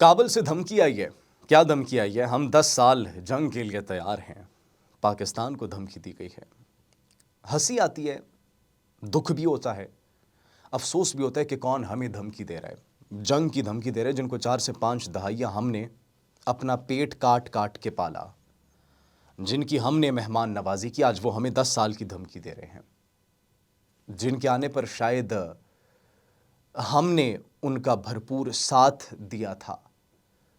کابل سے دھمکی آئی ہے. کیا دھمکی آئی ہے؟ ہم 10 سال جنگ کے لیے تیار ہیں. پاکستان کو دھمکی دی گئی ہے. ہنسی آتی ہے، دکھ بھی ہوتا ہے، افسوس بھی ہوتا ہے کہ کون ہمیں دھمکی دے رہا ہے. جنگ کی دھمکی دے رہے ہیں جن کو 4 سے 5 دہائیاں ہم نے اپنا پیٹ کاٹ کاٹ کے پالا، جن کی ہم نے مہمان نوازی کی، آج وہ ہمیں 10 سال کی دھمکی دے رہے ہیں. جن کے آنے پر شاید ہم نے ان کا بھرپور ساتھ دیا تھا.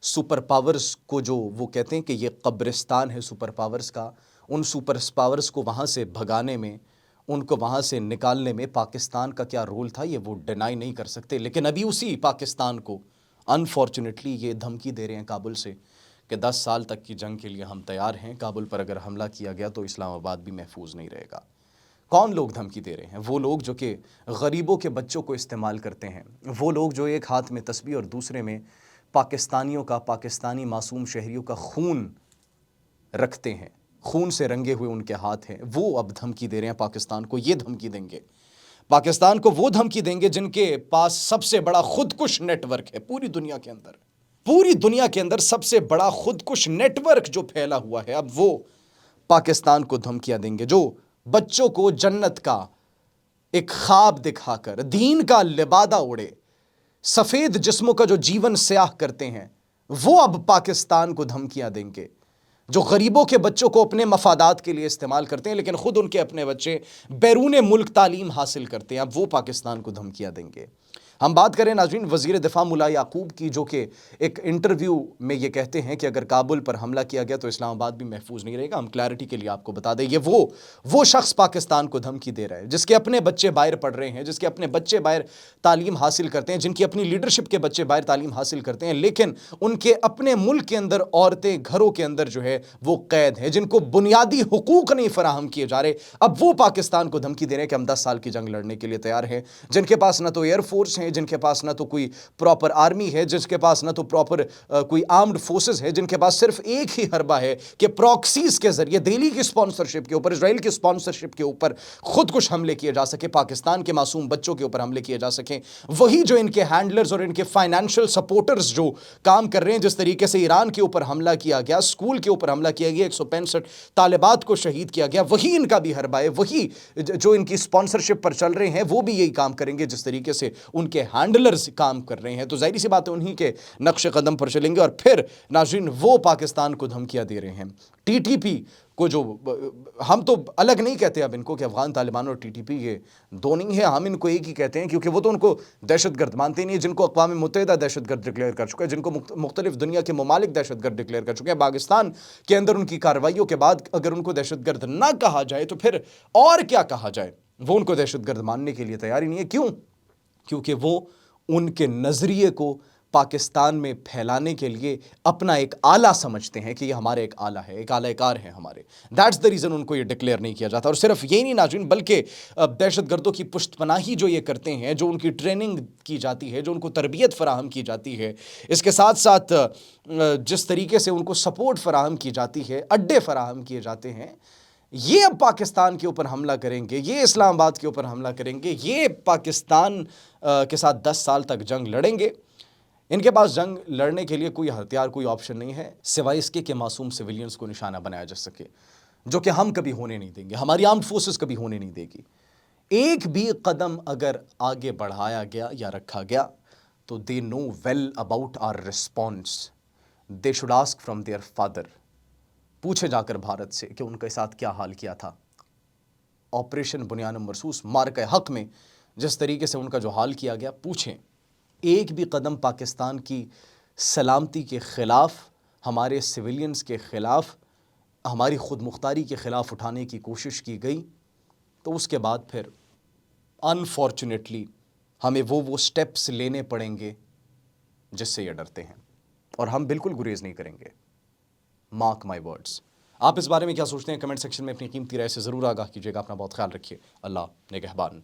سپر پاورز کو جو وہ کہتے ہیں کہ یہ قبرستان ہے سپر پاورز کا، ان سپر پاورز کو وہاں سے بھگانے میں، ان کو وہاں سے نکالنے میں پاکستان کا کیا رول تھا یہ وہ ڈینائی نہیں کر سکتے. لیکن ابھی اسی پاکستان کو انفارچونیٹلی یہ دھمکی دے رہے ہیں کابل سے کہ 10 سال تک کی جنگ کے لیے ہم تیار ہیں. کابل پر اگر حملہ کیا گیا تو اسلام آباد بھی محفوظ نہیں رہے گا. کون لوگ دھمکی دے رہے ہیں؟ وہ لوگ جو کہ غریبوں کے بچوں کو استعمال کرتے ہیں، وہ لوگ جو ایک ہاتھ میں تسبیح اور دوسرے میں پاکستانیوں کا، پاکستانی معصوم شہریوں کا خون رکھتے ہیں، خون سے رنگے ہوئے ان کے ہاتھ ہیں. وہ اب دھمکی دے رہے ہیں پاکستان کو. یہ دھمکی دیں گے پاکستان کو، وہ دھمکی دیں گے جن کے پاس سب سے بڑا خودکش نیٹ ورک ہے پوری دنیا کے اندر. پوری دنیا کے اندر سب سے بڑا خودکش نیٹ ورک جو پھیلا ہوا ہے، اب وہ پاکستان کو دھمکیاں دیں گے. جو بچوں کو جنت کا ایک خواب دکھا کر دین کا لبادہ اڑے، سفید جسموں کا جو جیون سیاہ کرتے ہیں، وہ اب پاکستان کو دھمکیاں دیں گے. جو غریبوں کے بچوں کو اپنے مفادات کے لیے استعمال کرتے ہیں لیکن خود ان کے اپنے بچے بیرون ملک تعلیم حاصل کرتے ہیں، اب وہ پاکستان کو دھمکیاں دیں گے. ہم بات کریں ناظرین وزیر دفاع ملا یعقوب کی، جو کہ ایک انٹرویو میں یہ کہتے ہیں کہ اگر کابل پر حملہ کیا گیا تو اسلام آباد بھی محفوظ نہیں رہے گا. ہم کلیئرٹی کے لیے آپ کو بتا دیں، یہ وہ شخص پاکستان کو دھمکی دے رہا ہے جس کے اپنے بچے باہر پڑھ رہے ہیں، جس کے اپنے بچے باہر تعلیم حاصل کرتے ہیں، جن کی اپنی لیڈرشپ کے بچے باہر تعلیم حاصل کرتے ہیں، لیکن ان کے اپنے ملک کے اندر عورتیں گھروں کے اندر جو ہے وہ قید ہیں، جن کو بنیادی حقوق نہیں فراہم کیے جا رہے. اب وہ پاکستان کو دھمکی دے رہے ہیں کہ ہم 10 سال کی جنگ لڑنے کے لیے تیار ہیں. جن کے پاس نہ تو ایئر فورس ہے، جن کے پاس نہ تو کوئی پراپر آرمی ہے، جس کے پاس نہ تو پراپر کوئی آرمڈ فورسز ہے، جن کے پاس صرف ایک ہی حربہ ہے کہ پراکسیز کے ذریعے دہلی کی سپانسرشپ کے اوپر، اسرائیل کی سپانسرشپ کے اوپر خود کش حملے کیے جا سکے، پاکستان کے معصوم بچوں کے اوپر حملے کیے جا سکیں. وہی جو ان کے ہینڈلرز اور ان کے فائنینشل سپورٹرز جو کام کر رہے ہیں، جس طریقے سے ایران کے اوپر حملہ کیا گیا، اسکول کے اوپر حملہ کیا گیا، 165 طالبات کو شہید کیا گیا، وہی ان کا بھی حربہ ہے. وہی جو ان کی سپانسرشپ پر چل رہے ہیں وہ بھی یہی کام کریں گے جس طریقے سے ان کے ہینڈلرز کام کر رہے ہیں. تو ظاہری سی بات ہے انہی کے نقش قدم پر چلیں گے. اور پھر ناظرین وہ پاکستان کو دھمکیاں دے رہے ہیں. ٹی ٹی پی کو جو ہم تو الگ نہیں کہتے اب ان کو کہ افغان طالبان اور ٹی ٹی پی یہ دو نہیں ہے، ہم ان کو ایک ہی کہتے ہیں کیونکہ وہ تو ان کو دہشت گرد مانتے نہیں ہیں، جن کو اقوام متحدہ دہشت گرد ڈکلیئر کر چکا ہے، جن کو مختلف دنیا کے ممالک دہشت گرد ڈکلیئر کر چکے ہیں. پاکستان کے اندر ان کی کارروائیوں کے بعد اگر ان کو دہشت گرد نہ کہا جائے تو پھر اور کیا کہا جائے؟ وہ ان کو دہشت گرد ماننے کے لیے تیار ہی نہیں ہے. کیوں؟ کیونکہ وہ ان کے نظریے کو پاکستان میں پھیلانے کے لیے اپنا ایک آلہ سمجھتے ہیں کہ یہ ہمارے ایک آلہ ہے، ایک آلہ کار ہے ہمارے. دیٹس دا ریزن ان کو یہ ڈکلیئر نہیں کیا جاتا. اور صرف یہ نہیں ناظرین، بلکہ دہشت گردوں کی پشت پناہی جو یہ کرتے ہیں، جو ان کی ٹریننگ کی جاتی ہے، جو ان کو تربیت فراہم کی جاتی ہے، اس کے ساتھ ساتھ جس طریقے سے ان کو سپورٹ فراہم کی جاتی ہے، اڈے فراہم کیے جاتے ہیں، یہ اب پاکستان کے اوپر حملہ کریں گے، یہ اسلام آباد کے اوپر حملہ کریں گے، یہ پاکستان کے ساتھ 10 سال تک جنگ لڑیں گے. ان کے پاس جنگ لڑنے کے لیے کوئی ہتھیار، کوئی آپشن نہیں ہے سوائے اس کے کہ معصوم سویلینز کو نشانہ بنایا جا سکے، جو کہ ہم کبھی ہونے نہیں دیں گے، ہماری آرمڈ فورسز کبھی ہونے نہیں دے گی. ایک بھی قدم اگر آگے بڑھایا گیا یا رکھا گیا تو they know well about our response. They should ask from their father. پوچھے جا کر بھارت سے کہ ان کے ساتھ کیا حال کیا تھا. آپریشن بنیان مرصوص مارکہ حق میں جس طریقے سے ان کا جو حال کیا گیا، پوچھیں. ایک بھی قدم پاکستان کی سلامتی کے خلاف، ہمارے سویلینز کے خلاف، ہماری خود مختاری کے خلاف اٹھانے کی کوشش کی گئی تو اس کے بعد پھر انفارچونیٹلی ہمیں وہ سٹیپس لینے پڑیں گے جس سے یہ ڈرتے ہیں، اور ہم بالکل گریز نہیں کریں گے. Mark my words. آپ اس بارے میں کیا سوچتے ہیں؟ کمنٹ سیکشن میں اپنی قیمتی رائے سے ضرور آگاہ کیجیے گا. اپنا بہت خیال رکھیے. اللہ نگہبان.